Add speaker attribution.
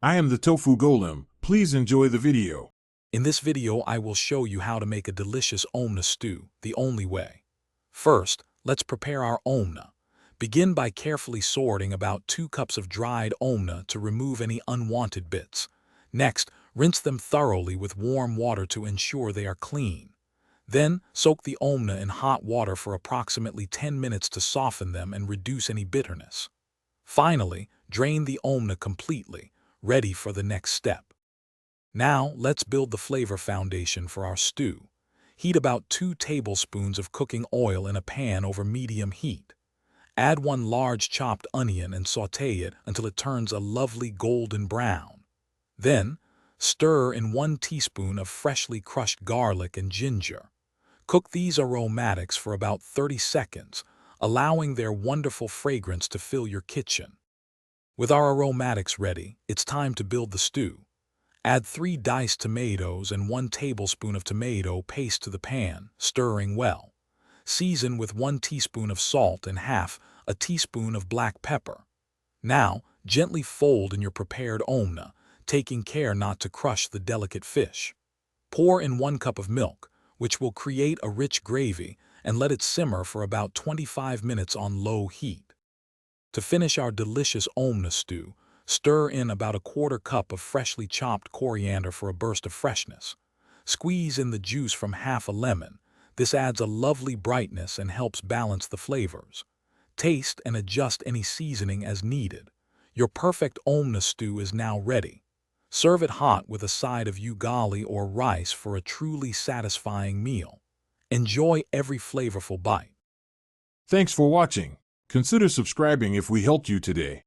Speaker 1: I am the Tofu Golem. Please enjoy the video.
Speaker 2: In this video, I will show you how to make a delicious omeña stew, the only way. First, let's prepare our omeña. Begin by carefully sorting about 2 cups of dried omeña to remove any unwanted bits. Next, rinse them thoroughly with warm water to ensure they are clean. Then, soak the omeña in hot water for approximately 10 minutes to soften them and reduce any bitterness. Finally, drain the omeña completely, ready for the next step. Now, let's build the flavor foundation for our stew. Heat about 2 tablespoons of cooking oil in a pan over medium heat. Add 1 large chopped onion and sauté it until it turns a lovely golden brown. Then, stir in 1 teaspoon of freshly crushed garlic and ginger. Cook these aromatics for about 30 seconds, allowing their wonderful fragrance to fill your kitchen. With our aromatics ready, it's time to build the stew. Add 3 diced tomatoes and 1 tablespoon of tomato paste to the pan, stirring well. Season with 1 teaspoon of salt and half a teaspoon of black pepper. Now, gently fold in your prepared omeña, taking care not to crush the delicate fish. Pour in 1 cup of milk, which will create a rich gravy, and let it simmer for about 25 minutes on low heat. To finish our delicious omeña stew, stir in about 1/4 cup of freshly chopped coriander for a burst of freshness. Squeeze in the juice from half a lemon. This adds a lovely brightness and helps balance the flavors. Taste and adjust any seasoning as needed. Your perfect omeña stew is now ready. Serve it hot with a side of ugali or rice for a truly satisfying meal. Enjoy every flavorful bite.
Speaker 1: Thanks for watching. Consider subscribing if we helped you today.